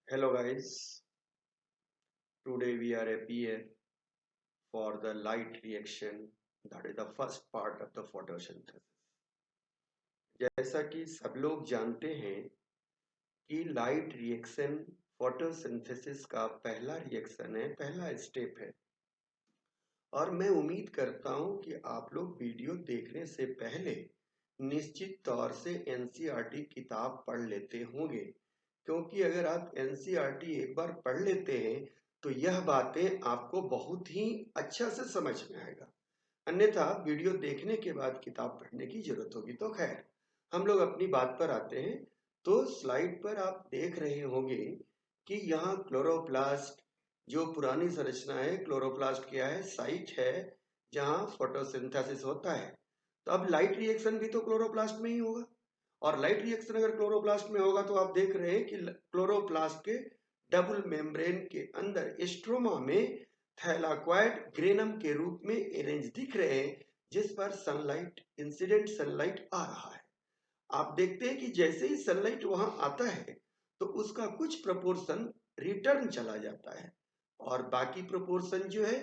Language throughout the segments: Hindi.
Hello guys, today we are here for the light reaction, that is the first part of the photosynthesis. जैसा कि सब लोग जानते हैं कि लाइट रिएक्शन फोटोसिंथेसिस का पहला रिएक्शन है, पहला स्टेप है। और मैं उम्मीद करता हूं कि आप लोग वीडियो देखने से पहले निश्चित तौर से एनसीईआरटी किताब पढ़ लेते होंगे, क्योंकि अगर आप एनसीईआरटी एक बार पढ़ लेते हैं तो यह बातें आपको बहुत ही अच्छा से समझ में आएगा। अन्यथा वीडियो देखने के बाद किताब पढ़ने की जरूरत होगी। तो खैर, हम लोग अपनी बात पर आते हैं। तो स्लाइड पर आप देख रहे होंगे कि यहाँ क्लोरोप्लास्ट, जो पुरानी संरचना है, क्लोरोप्लास्ट क्या है, साइट है जहाँ फोटोसिंथेसिस होता है। तो अब लाइट रिएक्शन भी तो क्लोरोप्लास्ट में ही होगा, और लाइट रिएक्शन अगर क्लोरोप्लास्ट में होगा तो आप देख रहे हैं कि क्लोरोप्लास्ट के डबल मेम्ब्रेन के अंदर स्ट्रोमा में थैलाक्वाइड ग्रेनम के रूप में अरेंज दिख रहे हैं, जिस पर सनलाइट, इंसिडेंट सनलाइट आ रहा है। आप देखते हैं कि जैसे ही सनलाइट वहां आता है तो उसका कुछ प्रोपोर्शन रिटर्न चला जाता है, और बाकी प्रोपोर्शन जो है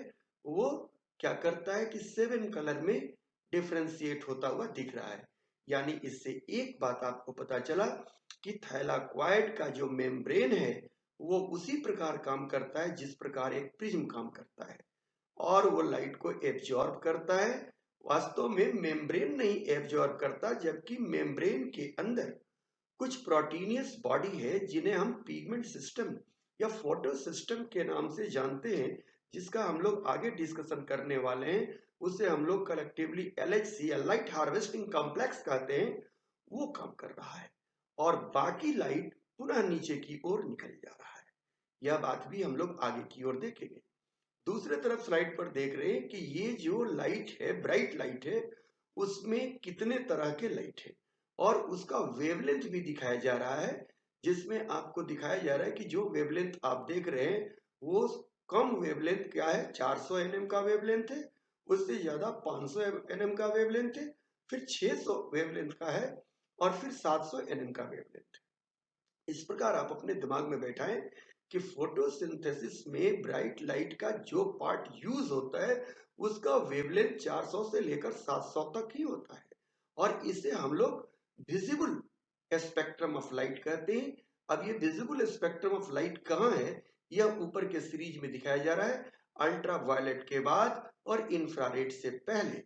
वो क्या करता है कि 7 कलर में डिफ्रेंशिएट होता हुआ दिख रहा है। यानी इससे एक बात आपको पता चला कि थैलाक्वाइड का जो मेम्ब्रेन है वो उसी प्रकार काम करता है जिस प्रकार एक प्रिज्म काम करता है, और वो लाइट को एब्जॉर्ब करता है। वास्तव में मेम्ब्रेन नहीं एब्जॉर्ब करता, जबकि मेम्ब्रेन के अंदर कुछ प्रोटीनियस बॉडी है जिन्हें हम पिगमेंट सिस्टम या फोटो सिस्टम के नाम से जानते हैं, जिसका हम लोग आगे डिस्कशन करने वाले हैं। उसे हम लोग कलेक्टिवली एलएचसी या लाइट हार्वेस्टिंग कॉम्प्लेक्स कहते हैं। वो काम कर रहा है और बाकी लाइट पुनः नीचे की ओर निकल जा रहा है। यह बात भी हम लोग आगे की ओर देखेंगे। दूसरे तरफ स्लाइड पर देख रहे हैं कि ये जो लाइट है, ब्राइट लाइट है, उसमें कितने तरह के लाइट है और उसका वेवलेंथ भी दिखाया जा रहा है, जिसमें आपको दिखाया जा रहा है कि जो वेवलेंथ आप देख रहे हैं वो कम वेवलेंथ क्या है, 400 nm का वेवलेंथ है, उससे ज्यादा 500 nm का वेवलेंथ है, फिर 600 वेवलेंथ का है, और फिर 700 nm का वेवलेंथ है। इस प्रकार आप अपने दिमाग में बैठाएं कि फोटोसिंथेसिस में ब्राइट लाइट का जो पार्ट यूज होता है उसका वेवलेंथ 400 से लेकर 700 तक ही होता है, और इसे हम लोग विजिबल स्पेक्ट्रम ऑफ लाइट कहते हैं। अब ये विजिबल स्पेक्ट्रम ऑफ लाइट कहाँ है, यह ऊपर के सीरीज में दिखाया जा रहा है, अल्ट्रा वायलेट के बाद और इंफ्रारेड से पहले।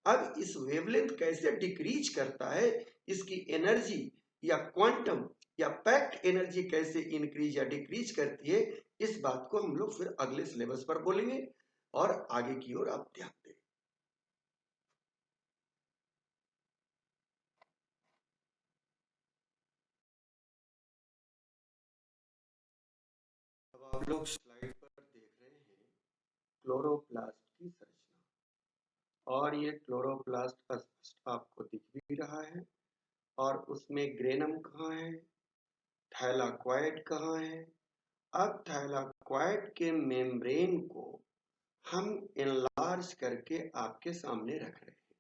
अब इस वेवलेंथ कैसे डिक्रीज करता है, इसकी एनर्जी या क्वांटम या पैक्ड एनर्जी कैसे इंक्रीज या डिक्रीज करती है, इस बात को हम लोग फिर अगले सिलेबस पर बोलेंगे, और आगे की ओर आप ध्यान दें। अब आप लोग स्लाइड पर देख रहे हैं क्लोरोप्लास्ट की संरचना, और ये क्लोरोप्लास्ट स्पष्ट आपको दिख भी रहा है, और उसमें ग्रेनम कहाँ है, थैलाक्वाइड कहाँ है। अब थैलाक्वाइड के मेम्ब्रेन को हम एनलार्ज करके आपके सामने रख रहे हैं,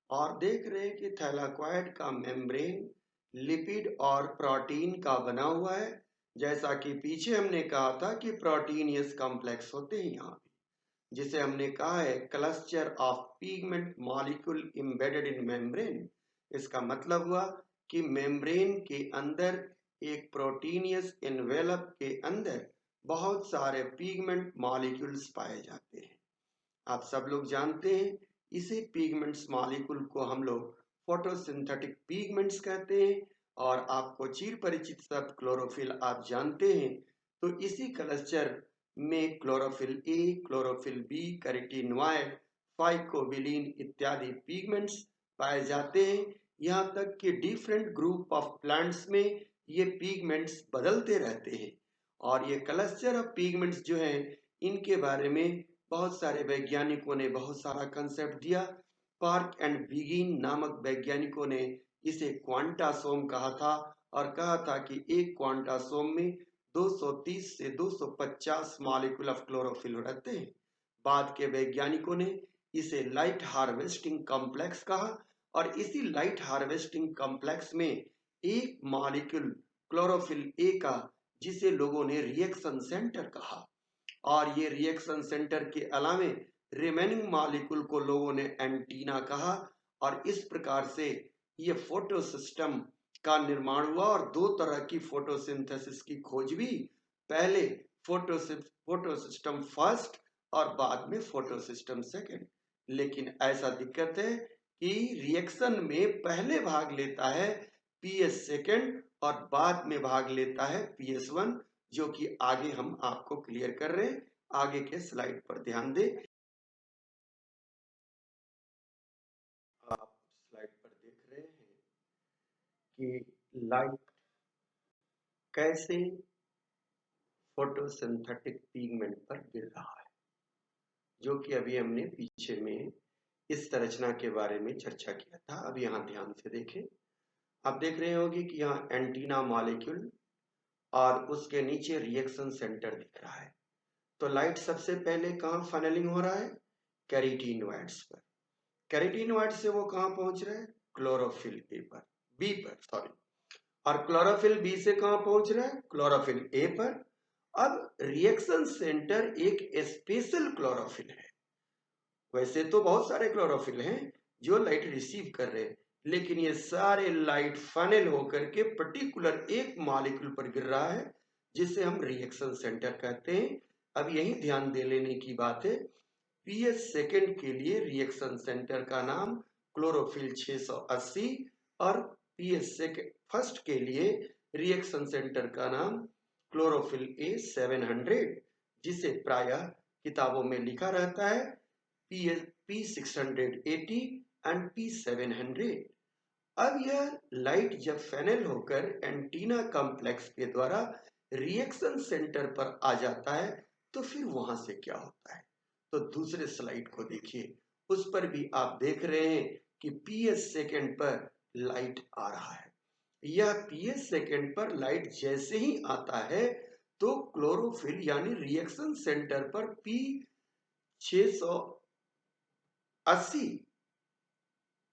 और देख रहे हैं कि थैलाक्वाइड का मेम्ब्रेन लिपिड और प्रोटीन का बना हुआ है। जैसा कि पीछे हमने कहा था कि प्रोटीनियस कॉम्प्लेक्स होते हैं यहाँ भी, जिसे हमने कहा है cluster of pigment molecule embedded in membrane. इसका मतलब हुआ कि मेम्ब्रेन के अंदर एक प्रोटीनियस एनवेलप के अंदर बहुत सारे पिगमेंट मॉलिक्यूल्स पाए जाते हैं। आप सब लोग जानते हैं इसी पिगमेंट्स मॉलिक्यूल को हम लोग फोटोसिंथेटिक पिगमेंट्स कहते हैं, और आपको चिर परिचित शब्द क्लोरोफिल आप जानते हैं। तो इसी क्लस्टर में chlorophyll A, chlorophyll B, carotenoid, phycobilin इत्यादि पिगमेंट्स पाए जाते हैं। यहाँ तक कि डिफरेंट ग्रुप ऑफ प्लांट्स में ये पिगमेंट्स बदलते रहते हैं, और ये क्लस्टर ऑफ पिगमेंट्स जो हैं इनके बारे में बहुत सारे वैज्ञानिकों ने बहुत सारा कंसेप्ट दिया। पार्क एंड विगिन नामक वैज्ञानिकों ने इसे क्वांटासोम कहा था, और कहा था कि एक क्वांटासोम में 230 से 250 मॉलिक्यूल ऑफ क्लोरोफिल रहते हैं। बाद के वैज्ञानिकों ने इसे लाइट हार्वेस्टिंग कॉम्प्लेक्स कहा, और इसी लाइट हार्वेस्टिंग कॉम्प्लेक्स में एक मॉलिक्यूल क्लोरोफिल ए का जिसे लोगों ने रिएक्शन सेंटर कहा। और ये रिएक्शन सेंटर के अलावे रिमेनिंग मॉलिक्यूल को लोगों ने एंटीना कहा। और इस प्रकार से ये फोटो सिस्टम का निर्माण हुआ और दो तरह की फोटोसिंथेसिस की खोज भी, पहले फोटो सिस्टम फर्स्ट और बाद में फोटो सिस्टम सेकेंड। लेकिन ऐसा दिक्कत है कि रिएक्शन में पहले भाग लेता है पीएस सेकेंड और बाद में भाग लेता है पीएस वन, जो कि आगे हम आपको क्लियर कर रहे हैं। आगे के स्लाइड पर ध्यान दें। आप स्लाइड पर देख रहे हैं कि लाइट कैसे फोटोसिंथेटिक पिगमेंट पर गिर रहा है, जो कि अभी हमने पीछे में इस संरचना के बारे में चर्चा किया था। अब यहाँ ध्यान से देखें। आप देख रहे होंगे कि यहाँ एंटीना मॉलिक्यूल और उसके नीचे रिएक्शन सेंटर दिख रहा है। तो लाइट सबसे पहले कहाँ फनलिंग हो रहा है? कैरोटीनॉइड्स पर। कैरोटीनॉइड से वो कहाँ पहुंच रहा है? क्लोरोफिल ए पर, बी पर, सॉरी। और क्लोरोफिल बी से कहाँ पहुंच रहा है? क्लोरोफिल ए पर। अब रिएक्शन सेंटर एक स्पेशल क्लोरोफिल है। वैसे तो बहुत सारे क्लोरोफिल हैं जो लाइट रिसीव कर रहे हैं, लेकिन ये सारे लाइट फनल होकर के पर्टिकुलर एक मॉलिक्यूल पर गिर रहा है, जिसे हम रिएक्शन सेंटर कहते हैं। अब यही ध्यान दे लेने की बात है। पीएस सेकेंड के लिए रिएक्शन सेंटर का नाम क्लोरोफिल 680 और पीएस सेकेंड फर्स्ट के लिए रिएक्शन सेंटर का नाम क्लोरोफिल ए 700, जिसे प्रायः किताबों में लिखा रहता है P680 एंड P700। अब यह लाइट जब फैनल होकर एंटीना कॉम्प्लेक्स के द्वारा रिएक्शन सेंटर पर आ जाता है, तो फिर वहां से क्या होता है? तो दूसरे स्लाइड को देखिए, उस पर भी आप देख रहे हैं कि पीएस सेकेंड पर लाइट आ रहा है। यह पीएस सेकेंड पर लाइट जैसे ही आता है, तो क्लोरोफिल यानी रिएक्शन सेंटर पर P680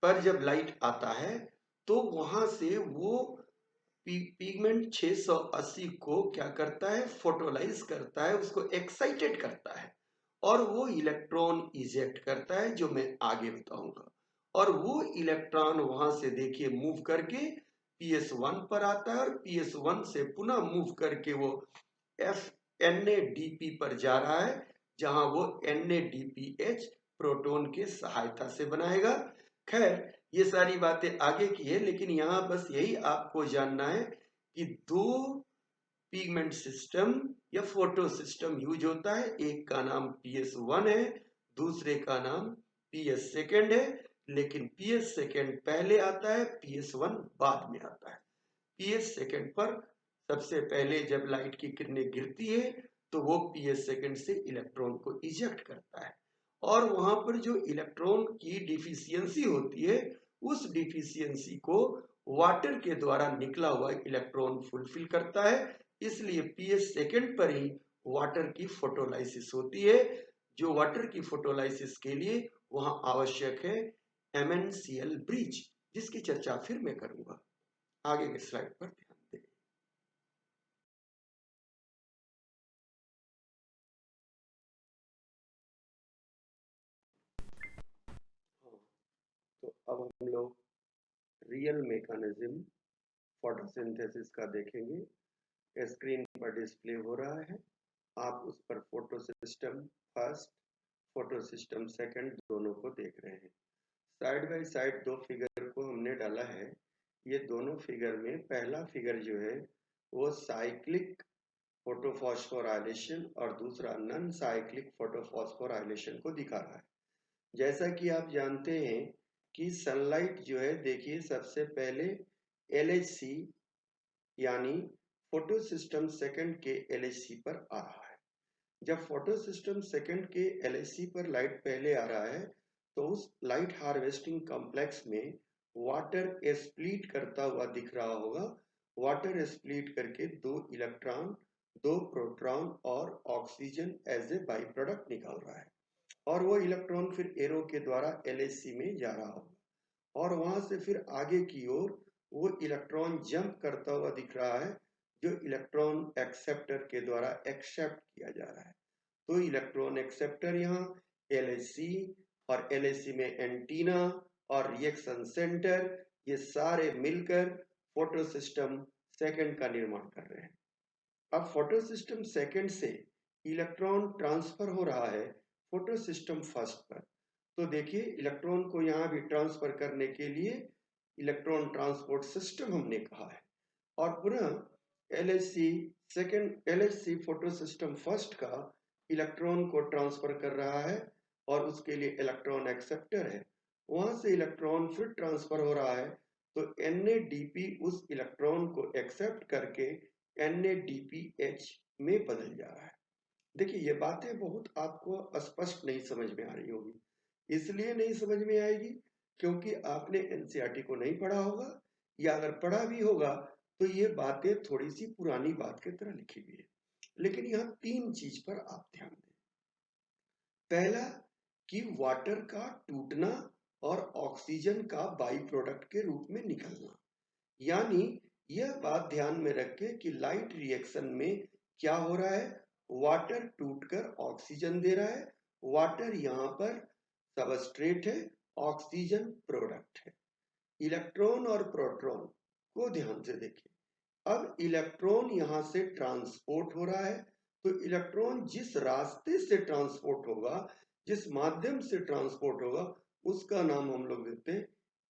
पर जब लाइट आता है, तो वहां से वो पिगमेंट 680 को क्या करता है? फोटोलाइज करता है, उसको एक्साइटेड करता है और वो इलेक्ट्रॉन इजेक्ट करता है, जो मैं आगे बताऊंगा। और वो इलेक्ट्रॉन वहां से देखिए मूव करके PS1 पर आता है और PS1 से पुनः मूव करके वो NADP पर जा रहा है, जहां वो NADPH प्रोटॉन के सहायता से बनाएगा। खैर, ये सारी बातें आगे की है, लेकिन यहाँ बस यही आपको जानना है कि दो पिगमेंट सिस्टम या फोटो सिस्टम यूज होता है। एक का नाम PS1 है, दूसरे का नाम PS सेकेंड है। लेकिन PS सेकेंड पहले आता है, PS1 बाद में आता है। PS सेकेंड पर सबसे पहले जब लाइट की किरणें गिरती है, तो वो PS सेकेंड से इलेक्ट्रॉन को इजेक्ट करता है और वहां पर जो इलेक्ट्रॉन की डिफिशियंसी होती है, उस डिफिशियंसी को वाटर के द्वारा निकला हुआ इलेक्ट्रॉन फुलफिल करता है। इसलिए PS सेकेंड पर ही वाटर की फोटोलाइसिस होती है, जो वाटर की फोटोलाइसिस के लिए वहां आवश्यक है MnCl ब्रिज, जिसकी चर्चा फिर मैं करूंगा। आगे के स्लाइड पर ध्यान दें। हाँ, तो अब हम लोग रियल मैकेनिज्म फोटोसिंथेसिस का देखेंगे। स्क्रीन पर डिस्प्ले हो रहा है, आप उस पर photo system first, photo system second दोनों को देख रहे हैं। साइड बाय साइड दो फिगर को हमने डाला है। ये दोनों फिगर में पहला फिगर जो है वो साइक्लिक फोटोफॉस्फोराइलेशन और दूसरा नॉन साइक्लिक फोटोफॉस्फोराइलेशन को दिखा रहा है। जैसा कि आप जानते हैं कि सनलाइट जो है, देखिए सबसे पहले LHC यानी फोटो सिस्टम सेकंड के LHC पर आ रहा है। जब फोटो सिस्टम सेकंड के LHC पर लाइट पहले आ रहा है, तो उस लाइट हार्वेस्टिंग कॉम्प्लेक्स में वाटर स्प्लिट करता हुआ दिख रहा होगा। वाटर स्प्लिट करके दो इलेक्ट्रॉन, दो प्रोटॉन और oxygen as a by product निकाल रहा है और वो इलेक्ट्रॉन फिर एरो के द्वारा LHC में जा रहा होगा और वहां से फिर आगे की ओर वो इलेक्ट्रॉन जंप करता हुआ दिख रहा है, जो इलेक्ट्रॉन एक्सेप्टर के द्वारा एक्सेप्ट किया जा रहा है। तो इलेक्ट्रॉन एक्सेप्टर यहाँ LHC, और LHC में एंटीना और रिएक्शन सेंटर, ये सारे मिलकर फोटो सिस्टम सेकंड का निर्माण कर रहे हैं। अब फोटो सिस्टम सेकंड से इलेक्ट्रॉन ट्रांसफर हो रहा है फोटो सिस्टम फर्स्ट पर। तो देखिए इलेक्ट्रॉन को यहाँ भी ट्रांसफर करने के लिए इलेक्ट्रॉन ट्रांसपोर्ट सिस्टम हमने कहा है। और पुनः LHC फोटो सिस्टम फर्स्ट का इलेक्ट्रॉन को ट्रांसफर कर रहा है और उसके लिए इलेक्ट्रॉन एक्सेप्टर है। वहां से इलेक्ट्रॉन फिर ट्रांसफर हो रहा है, तो NADP उस इलेक्ट्रॉन को एक्सेप्ट करके NADPH में बदल जा रहा है। देखिए ये बातें बहुत आपको स्पष्ट नहीं समझ में आ रही होगी। इसलिए नहीं समझ में आएगी क्योंकि आपने NCERT को नहीं पढ़ा होगा, या अगर पढ़ा भी होगा तो ये बातें थोड़ी सी पुरानी बात की तरह लिखी हुई है। लेकिन यहाँ तीन चीज पर आप ध्यान दें। पहला कि वाटर का टूटना और ऑक्सीजन का बाई प्रोडक्ट के रूप में निकलना, यानी यह बात ध्यान में रखें कि लाइट रिएक्शन में क्या हो रहा है, वाटर टूटकर ऑक्सीजन दे रहा है। वाटर यहाँ पर सबस्ट्रेट है, ऑक्सीजन प्रोडक्ट है। इलेक्ट्रॉन और प्रोटॉन को ध्यान से देखिए। अब इलेक्ट्रॉन यहां से ट्रांसपोर्ट हो रहा है, तो इलेक्ट्रॉन जिस रास्ते से ट्रांसपोर्ट होगा, जिस माध्यम से ट्रांसपोर्ट होगा, उसका नाम हम लोग देते हैं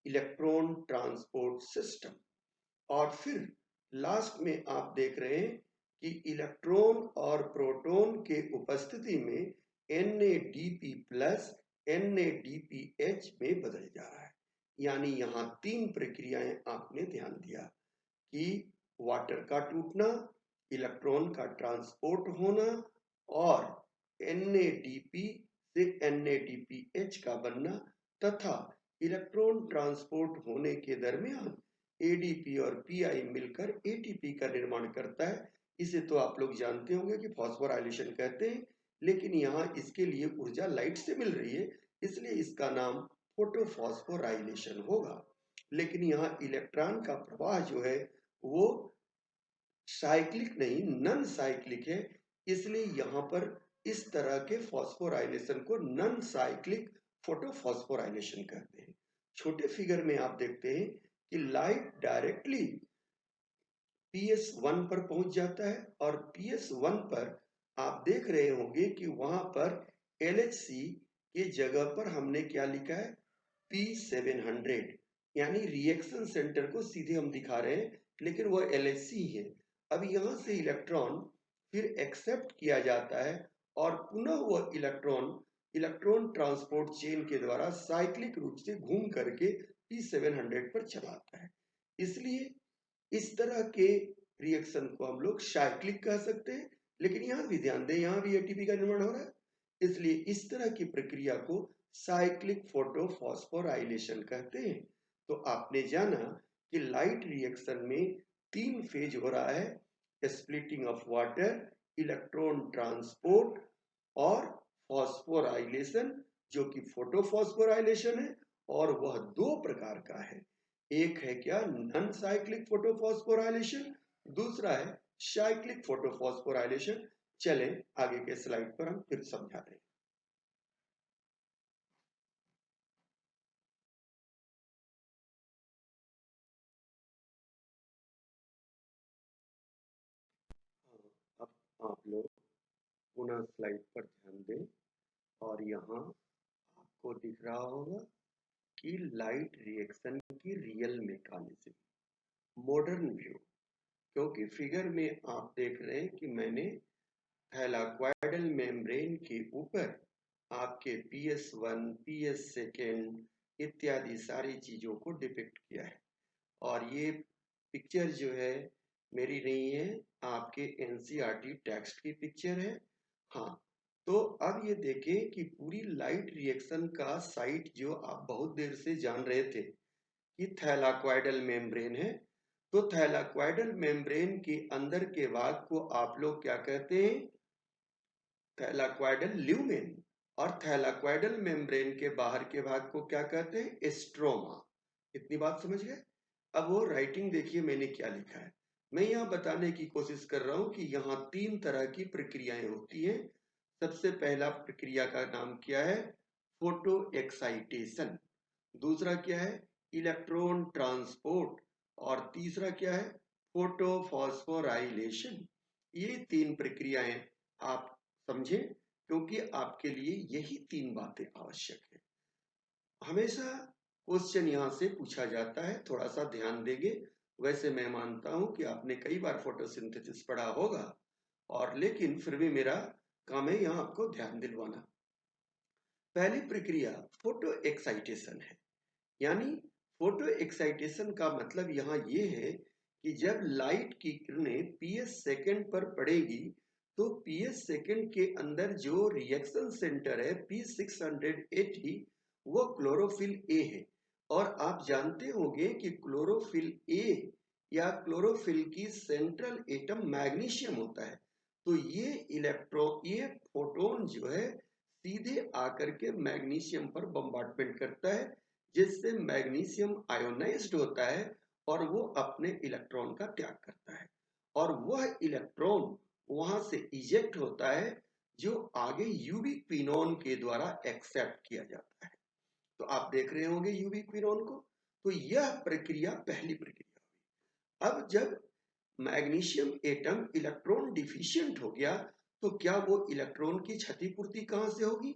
इलेक्ट्रॉन ट्रांसपोर्ट सिस्टम। और फिर लास्ट में आप देख रहे हैं कि इलेक्ट्रॉन और प्रोटॉन के उपस्थिति में NADP प्लस NADPH में बदल जा रहा है। यानी यहाँ तीन प्रक्रियाएं आपने ध्यान दिया कि वाटर का टूटना, इलेक्ट्रॉन का ट्रांसपोर्ट होना और NADP से NADPH का बनना, तथा इलेक्ट्रॉन ट्रांसपोर्ट होने के दरमियान ADP और PI मिलकर ATP का निर्माण करता है। इसे तो आप लोग जानते होंगे कि फॉस्फोराइलेशन कहते हैं, लेकिन यहाँ इसके लिए ऊर्जा लाइट से मिल रही है, इसलिए इसका नाम फोटोफॉस्फोराइलेशन होगा। लेकिन यहाँ इलेक्ट्रॉन का प्रवाह जो है वो साइक्लिक नहीं, नन साइक्लिक है, इसलिए यहाँ पर इस तरह के फॉस्फोराइलेशन को नन साइक्लिक फोटोफॉस्फोराइलेशन कहते हैं। छोटे फिगर में आप देखते हैं कि लाइट डायरेक्टली PS1 पर पहुंच जाता है, और PS1 पर आप देख रहे होंगे कि वहां पर LHC के जगह पर हमने क्या लिखा है, P700, यानी रिएक्शन सेंटर को सीधे हम दिखा रहे हैं, लेकिन वह LHC है। अब यहां से इलेक्ट्रॉन फिर एक्सेप्ट किया जाता है और पुनः वह इलेक्ट्रॉन ट्रांसपोर्ट चेन के द्वारा साइक्लिक रूप से घूम करके P700 पर चला आता है। इसलिए इस तरह के रिएक्शन को हम लोग साइक्लिक कह सकते हैं। लेकिन यहाँ भी ध्यान दें, यहाँ भी ATP का निर्माण हो रहा है, इसलिए इस तरह की प्रक्रिया को साइक्लिक फोटोफॉस्फोराइलेशन कहते हैं। तो आपने जाना कि लाइट रिएक्शन में तीन फेज हो रहा है, splitting of water, electron transport और फॉस्फोराइलेशन, जो कि फोटोफॉस्फोराइलेशन है, और वह दो प्रकार का है। एक है क्या, नॉन साइक्लिक फोटोफॉस्फोराइलेशन, दूसरा है साइक्लिक फोटोफॉस्फोराइलेशन। चलें आगे के स्लाइड पर हम फिर समझा दें। अब आप लोग पुनः स्लाइड पर ध्यान दें, और यहाँ आपको दिख रहा होगा कि लाइट रिएक्शन की रियल मैकेनिज्म, मॉडर्न व्यू। क्योंकि फिगर में आप देख रहे हैं कि मैंने थैलाक्वाइडल मेम्ब्रेन के ऊपर आपके PS1, PS2 इत्यादि सारी चीजों को डिपिक्ट किया है। और ये पिक्चर जो है मेरी नहीं है, आपके NCERT टेक्स्ट की पिक्चर है। हाँ, तो अब ये देखें कि पूरी लाइट रिएक्शन का साइट जो आप बहुत देर से जान रहे थे कि थैलाक्वाइडल मेम्ब्रेन है, तो थैलाक्वाइडल मेम्ब्रेन के अंदर के भाग को आप लोग क्या कहते हैं, थैलाक्वाइडल ल्यूमेन, और थैलाक्वाइडल मेम्ब्रेन के बाहर के भाग को क्या कहते हैं, स्ट्रोमा। इतनी बात समझ गए। अब वो राइटिंग देखिए मैंने क्या लिखा है, मैं यहाँ बताने की कोशिश कर रहा हूँ कि यहाँ 3 तरह की प्रक्रियाएं होती हैं। सबसे पहला प्रक्रिया का नाम क्या है? Photo excitation. दूसरा क्या है? Electron transport. और तीसरा क्या है? Photo phosphorylation. ये 3 प्रक्रियाएं आप समझें, क्योंकि आपके लिए यही 3 बातें आवश्यक है। हमेशा क्वेश्चन यहाँ से पूछा जाता है, थोड़ा सा ध्यान देंगे। वैसे मैं मानता हूं कि आपने कई बार फोटोसिंथेसिस पढ़ा होगा, और लेकिन फिर भी मेरा काम है यहाँ आपको ध्यान दिलवाना। पहली प्रक्रिया फोटो एक्साइटेशन है। यानी फोटो एक्साइटेशन का मतलब यहाँ ये है कि जब लाइट की किरणें पीएस सेकंड पर पड़ेगी, तो पीएस सेकंड के अंदर जो रिएक्शन सेंटर है P680, वो क्लोरोफिल ए है। और आप जानते होंगे कि क्लोरोफिल ए या क्लोरोफिल की सेंट्रल एटम मैग्नीशियम होता है। तो ये फोटोन जो है सीधे आकर के मैग्नीशियम पर बम्बार्डमेंट करता है, जिससे मैग्नीशियम आयोनाइज्ड होता है और वो अपने इलेक्ट्रॉन का त्याग करता है, और वह इलेक्ट्रॉन वहां से इजेक्ट होता है, जो आगे यूवी क्विनोन के द्वारा एक्सेप्ट किया जाता है। तो आप देख रहे होंगे यूवी क्विनोन को। तो यह प्रक्रिया पहली प्रक्रिया हुई। अब जब मैग्नीशियम एटम इलेक्ट्रॉन डिफिशिएंट हो गया, तो क्या वो इलेक्ट्रॉन की क्षतिपूर्ति कहां से होगी?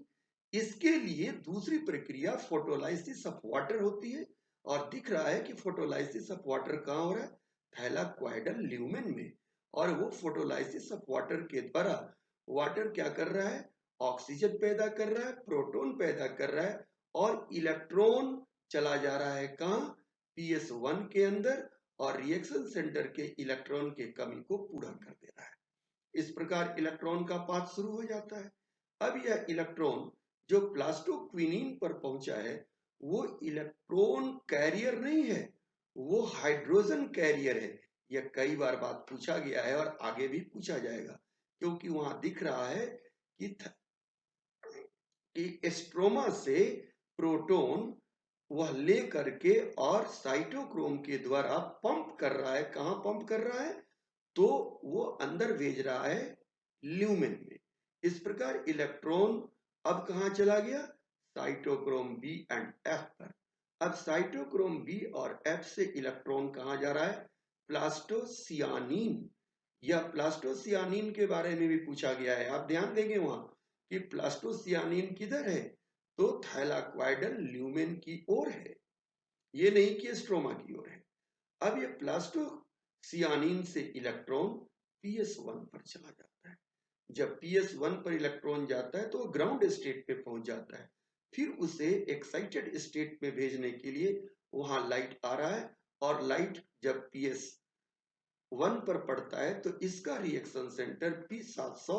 इसके लिए दूसरी प्रक्रिया फोटोलाइसिस ऑफ वाटर होती है। और दिख रहा है कि फोटोलाइसिस ऑफ वाटर कहाँ हो रहा है? थैलाक्वाइडल ल्यूमेन में। और वो फोटोलाइसिस ऑफ वाटर के द्वारा वाटर क्या कर रहा है? ऑक्सीजन पैदा कर रहा है, प्रोटॉन पैदा कर रहा है, और इलेक्ट्रॉन चला जा रहा है कहाँ? PS1 के अंदर, और रिएक्शन सेंटर के इलेक्ट्रॉन के कमी को पूरा कर दे रहा है। इस प्रकार इलेक्ट्रॉन का पाथ शुरू हो जाता है। अब यह इलेक्ट्रॉन जो प्लास्टोक्विनीन पर पहुंचा है, वो इलेक्ट्रॉन कैरियर नहीं है, वो हाइड्रोजन कैरियर है। यह कई बार बात पूछा गया है और आगे भी पूछा जाएगा, क्योंकि वहां दिख रहा है कि स्ट्रोमा से प्रोटॉन वह ले करके और साइटोक्रोम के द्वारा पंप कर रहा है। कहां पंप कर रहा है? तो वो अंदर भेज रहा है ल्यूमेन में। इस प्रकार इलेक्ट्रॉन अब कहां चला गया? साइटोक्रोम बी एंड एफ पर। अब साइटोक्रोम बी और एफ से इलेक्ट्रॉन कहां जा रहा है? प्लास्टोसियानिन। यह प्लास्टोसियानिन के बारे में भी पूछा गया है, आप ध्यान देंगे वहां कि प्लास्टोसियानिन किधर है? तो थैलाक्वाइडल ल्यूमेन की ओर है, ये नहीं कि स्ट्रोमा की ओर है। अब ये प्लास्टोसियानिन से इलेक्ट्रॉन PS1 पर चला जाता है। जब PS1 पर इलेक्ट्रॉन जाता है तो वो ग्राउंड स्टेट पे पहुंच जाता है। फिर उसे एक्साइटेड स्टेट में भेजने के लिए वहां लाइट आ रहा है, और लाइट जब PS1 पर पड़ता है तो इसका रिएक्शन सेंटर P700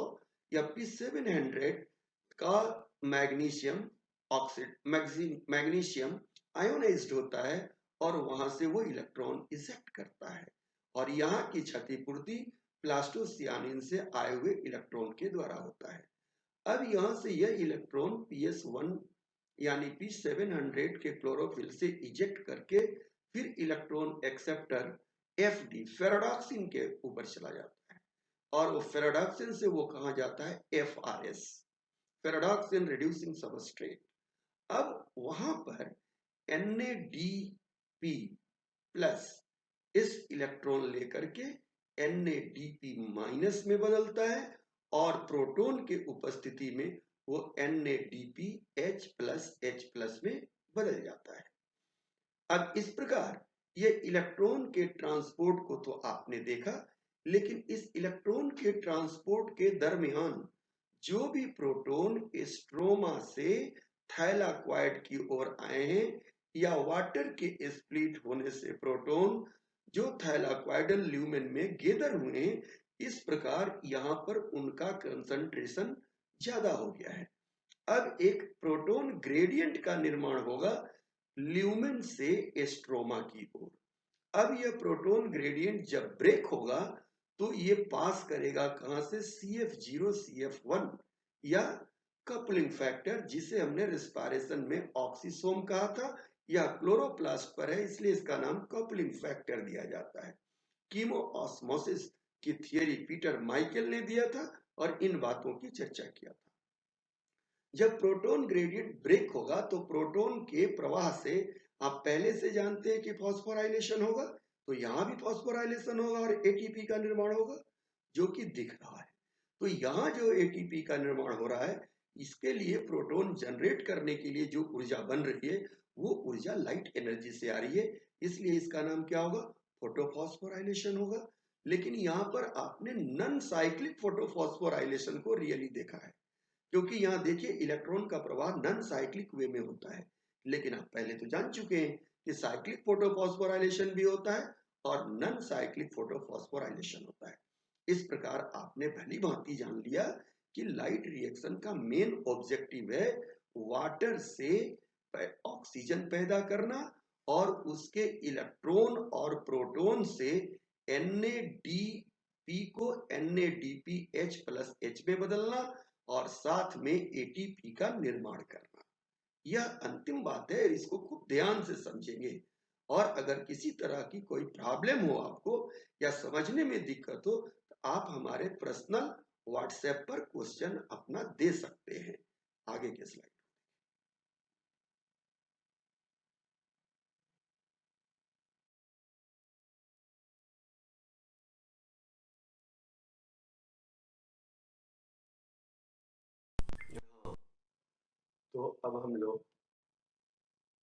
या P700 का मैग्नीशियम ऑक्साइड मैग्नीशियम आयोनाइज्ड होता है, और वहां से वो इलेक्ट्रॉन इजेक्ट करता है, और यहाँ की क्षतिपूर्ति प्लास्टोसियानिन से आए हुए इलेक्ट्रॉन के द्वारा होता है। अब यहाँ से यह इलेक्ट्रॉन PS1 यानी P700 के क्लोरोफिल से इजेक्ट करके फिर इलेक्ट्रॉन एक्सेप्टर FD फेराडॉक्सिन के ऊपर चला जाता है, और वो फेराडॉक्सिन से वो कहा जाता है FRS, फेराडॉक्सिन रिड्यूसिंग सबस्ट्रेट। अब वहां पर NADP प्लस इस इलेक्ट्रॉन लेकर के NADP माइनस में बदलता है, और प्रोटॉन के उपस्थिति में वो NADP H+ में बदल जाता है। अब इस प्रकार ये इलेक्ट्रॉन के ट्रांसपोर्ट को तो आपने देखा, लेकिन इस इलेक्ट्रॉन के ट्रांसपोर्ट के दरमियान जो भी प्रोटॉन स्ट्रोमा से थैलाक्वाइड की ओर आए हैं, या वाटर के स्प्लिट होने से प्रोटॉन जो थैलाक्वाइडल ल्यूमेन में गेदर हुए हैं, इस प्रकार यहाँ पर उनका कंसंट्रेशन ज्यादा हो गया है। अब एक प्रोटॉन ग्रेडियंट का निर्माण होगा ल्यूमेन से स्ट्रोमा की ओर। अब यह प्रोटॉन ग्रेडियंट जब ब्रेक होगा, तो ये पास करेगा कहां से? CF0 CF1 या कपलिंग फैक्टर, जिसे हमने रेस्पिरेशन में ऑक्सीसोम कहा था। यह क्लोरोप्लास्ट पर है, इसलिए इसका नाम कपलिंग फैक्टर दिया जाता है। कीमोऑस्मोसिस की थियरी पीटर माइकल ने दिया था और इन बातों की चर्चा किया था। जब प्रोटॉन ग्रेडियंट ब्रेक होगा तो प्रोटॉन के प्रवाह से आप पहले से जानते हैं कि फॉस्फोराइलेशन होगा, तो यहां भी फॉस्फोराइलेशन होगा और एटीपी का निर्माण होगा जो कि दिख रहा है। तो यहाँ जो एटीपी का निर्माण हो रहा है, इसके लिए प्रोटॉन जनरेट करने के लिए जो ऊर्जा बन रही है वो ऊर्जा लाइट एनर्जी से आ रही है, इसलिए इसका नाम क्या होगा? फोटोफॉस्फोराइलेशन होगा। लेकिन यहाँ पर आपने नॉन साइक्लिक फोटोफॉस्फोराइलेशन को रियली देखा है, क्योंकि यहाँ देखिए इलेक्ट्रॉन का प्रवाह नॉन साइक्लिक वे में होता है। लेकिन आप पहले तो जान चुके हैं कि साइक्लिक फोटोफॉस्फोराइलेशन भी होता है और नॉन साइक्लिक फोटोफॉस्फोराइलेशन होता है। इस प्रकार आपने भली भांति जान लिया कि लाइट रिएक्शन का मेन ऑब्जेक्टिव है वाटर से ऑक्सीजन पैदा करना और उसके इलेक्ट्रॉन और प्रोटॉन से NADP को NADPH प्लस H में बदलना और साथ में ATP का निर्माण करना। यह अंतिम बात है, इसको खूब ध्यान से समझेंगे। और अगर किसी तरह की कोई प्रॉब्लम हो आपको या समझने में दिक्कत हो तो आप हमारे पर्सनल व्हाट्सएप पर क्वेश्चन अपना दे सकते हैं। आगे के स्लाइड। तो अब हम लोग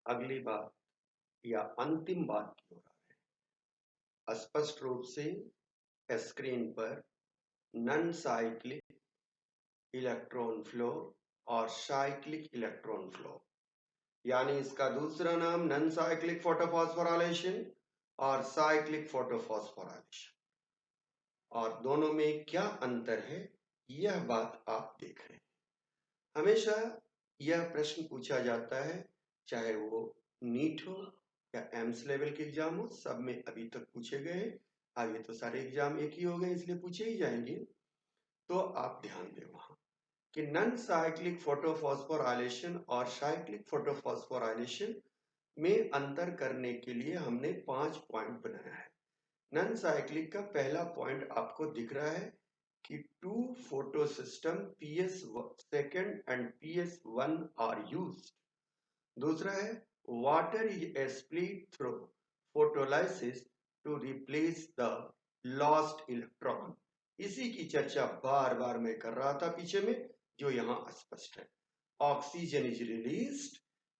अगली बात या अंतिम बात की ओर आ रहे हैं। स्पष्ट रूप से स्क्रीन पर नॉन साइक्लिक इलेक्ट्रॉन फ्लो और साइक्लिक इलेक्ट्रॉन फ्लो, यानी इसका दूसरा नाम नॉन साइक्लिक फोटोफॉस्फोराइलेशन और साइक्लिक फोटोफॉस्फोराइलेशन, और दोनों में क्या अंतर है यह बात आप देख रहे हैं। हमेशा यह प्रश्न पूछा जाता है, चाहे वो नीट हो या एम्स लेवल के एग्जाम हो, सब में अभी तक पूछे गए हैं। आगे तो सारे एग्जाम एक ही हो गए इसलिए पूछे ही जाएंगे। तो आप ध्यान दें वहां कि नॉन साइक्लिक फोटोफॉस्फोराइलेशन और साइक्लिक फोटोफॉस्फोराइलेशन में अंतर करने के लिए हमने 5 पॉइंट बनाया है। नॉन साइक्लिक का पहला पॉइंट आपको दिख रहा है कि two photo system PS2 and PS1 are used. दूसरा है water is split through photolysis to replace the lost electron. इसी की चर्चा बार बार मैं कर रहा था पीछे में, जो यहाँ स्पष्ट है। Oxygen is released,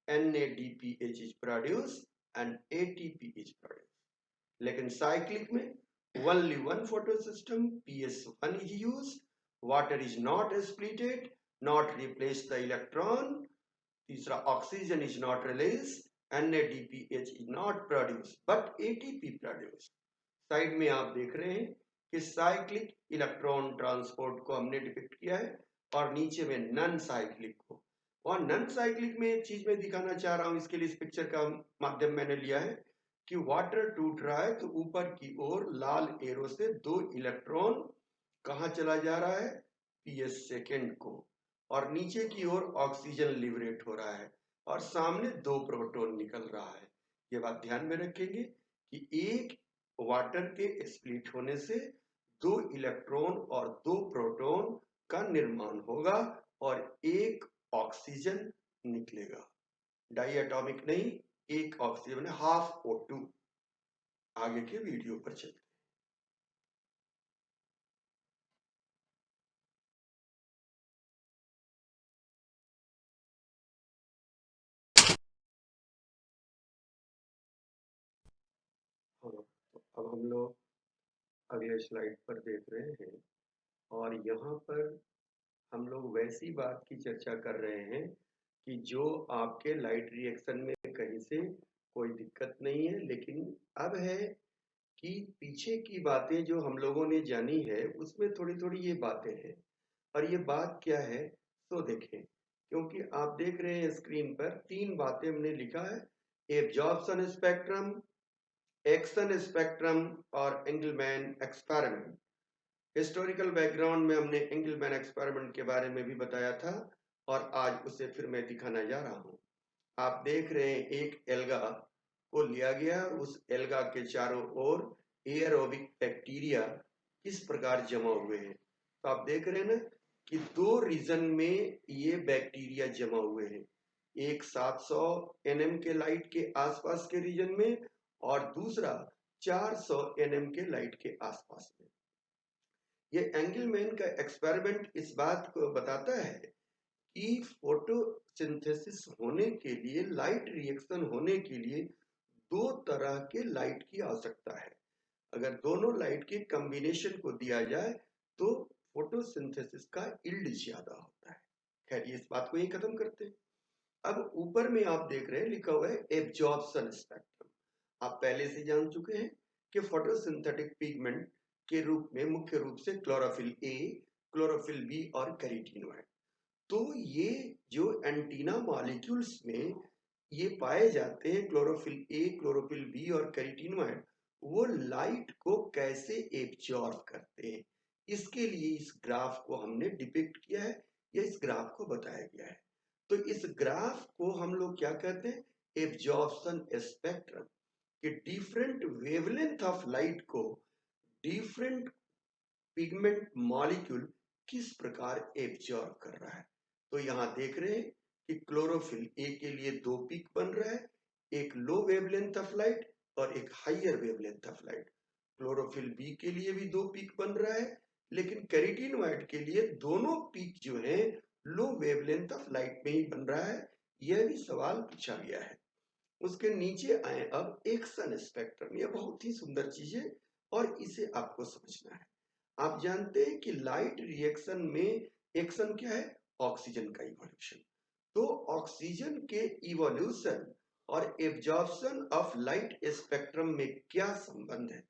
NADPH is produced and ATP is produced. लेकिन साइक्लिक में only one photosystem PS1 is used, water is not splitted, not replace the electron, तीसरा oxygen is not released, NADPH is not produced but ATP produced। Side में आप देख रहे हैं कि साइक्लिक इलेक्ट्रॉन ट्रांसपोर्ट को हमने डिपिक्ट किया है और नीचे में नॉन साइक्लिक को। और नॉन साइक्लिक में एक चीज मैं दिखाना चाह रहा हूं, इसके लिए इस पिक्चर का माध्यम मैंने लिया है कि वाटर टूट रहा है तो ऊपर की ओर लाल एरो से 2 इलेक्ट्रॉन कहां चला जा रहा है? PS2 को, और नीचे की ओर ऑक्सीजन लिबरेट हो रहा है और सामने 2 प्रोटॉन निकल रहा है। ये बात ध्यान में रखेंगे कि एक वाटर के स्प्लिट होने से 2 इलेक्ट्रॉन और 2 प्रोटॉन का निर्माण होगा और एक ऑक्सीजन निकलेगा। डाइएटॉमिक नहीं, एक ऑक्सीजन, हाफ O2। आगे के वीडियो पर चलते हैं। हाँ, तो अब हम लोग अगले स्लाइड पर देख रहे हैं और यहाँ पर हम लोग वैसी बात की चर्चा कर रहे हैं कि जो आपके लाइट रिएक्शन में कहीं से कोई दिक्कत नहीं है, लेकिन अब है कि पीछे की बातें जो हम लोगों ने जानी है उसमें थोड़ी थोड़ी ये बातें हैं। और ये बात क्या है तो देखें, क्योंकि आप देख रहे हैं स्क्रीन पर 3 बातें हमने लिखा है, एब्जॉर्प्शन स्पेक्ट्रम, एक्शन स्पेक्ट्रम और एंगलमैन एक्सपेरिमेंट। हिस्टोरिकल बैकग्राउंड में हमने एंगलमैन एक्सपेरिमेंट के बारे में भी बताया था और आज उसे फिर मैं दिखाना जा रहा हूं। आप देख रहे हैं एक एल्गा को लिया गया, उस एल्गा के चारों ओर एयरोबिक बैक्टीरिया किस प्रकार जमा हुए हैं। तो आप देख रहे हैं ना कि दो रीजन में ये बैक्टीरिया जमा हुए हैं, एक 700 nm के लाइट के आसपास के रीजन में और दूसरा 400 nm के लाइट के आसपास में। ये एंगलमैन का एक्सपेरिमेंट इस बात को बताता है कि फोटोसिंथेसिस होने के लिए, लाइट रिएक्शन होने के लिए दो तरह के लाइट की आवश्यकता है। अगर दोनों लाइट के कॉम्बिनेशन को दिया जाए तो फोटोसिंथेसिस का यील्ड ज्यादा होता है। खैर, ये इस बात को ही खत्म करते हैं। अब ऊपर में आप देख रहे हैं लिखा हुआ है एब्जॉर्प्शन स्पेक्ट्रम। आप पहले से जान चुके हैं कि फोटोसिंथेटिक पिगमेंट के रूप में मुख्य रूप से क्लोरोफिल ए, क्लोरोफिल बी और कैरोटीनॉइड। तो ये जो एंटीना मॉलिक्यूल्स में ये पाए जाते हैं, क्लोरोफिल ए, क्लोरोफिल बी और कैरोटीनॉइड, वो लाइट को कैसे एब्जॉर्ब करते हैं, इसके लिए इस ग्राफ को हमने डिपिक्ट किया है या इस ग्राफ को बताया गया है। तो इस ग्राफ को हम लोग क्या कहते हैं, एब्जॉर्प्शन स्पेक्ट्रम, कि डिफरेंट वेवलेंथ ऑफ लाइट को डिफरेंट पिगमेंट मॉलिक्यूल किस प्रकार एब्जॉर्ब कर रहा है। तो यहां देख रहे हैं कि क्लोरोफिल ए के लिए दो पीक बन रहा है, एक लो वेवलेंथ ऑफ लाइट और एक higher wavelength of light. Chlorophyll B के लिए भी दो पीक बन रहा है, लेकिन कैरोटीनॉइड के लिए दोनों पीक जो है लो वेवलेंथ ऑफ लाइट में ही बन रहा है। यह भी सवाल पूछा गया है। उसके नीचे आए अब एक्सन स्पेक्ट्रम। यह बहुत ही सुंदर चीज है और इसे आपको समझना है। आप जानते हैं कि लाइट रिएक्शन में एक्शन क्या है, ऑक्सीजन का इवोल्यूशन। तो ऑक्सीजन के इवोल्यूशन और एब्जॉर्प्शन ऑफ लाइट स्पेक्ट्रम में क्या संबंध है।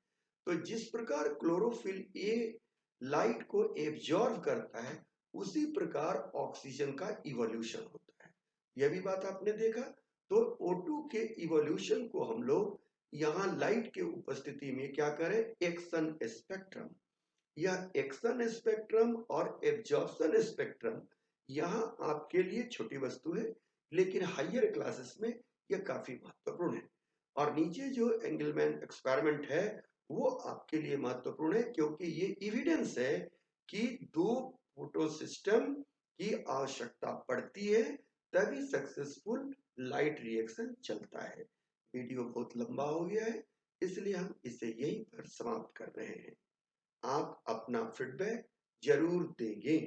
तो जिस प्रकार क्लोरोफिल ए लाइट को एब्जॉर्ब करता है, उसी प्रकार ऑक्सीजन का इवोल्यूशन होता है। यह भी बात आपने देखा। तो O2 के इवोल्यूशन को हम लोग यहाँ लाइट के उपस्थिति में क्या करें, एक्शन स्पेक्ट्रम। यह एक्शन स्पेक्ट्रम और एब्जॉर्प्शन स्पेक्ट्रम यहाँ आपके लिए छोटी वस्तु है, लेकिन हायर क्लासेस में यह काफी महत्वपूर्ण है। और नीचे जो एंगलमैन एक्सपेरिमेंट है वो आपके लिए महत्वपूर्ण है, क्योंकि ये एविडेंस है कि दो फोटो सिस्टम की आवश्यकता पड़ती है, तभी सक्सेसफुल लाइट रिएक्शन चलता है। वीडियो बहुत लंबा हो गया है, इसलिए हम इसे यहीं पर समाप्त कर रहे हैं। आप अपना फीडबैक जरूर देंगे।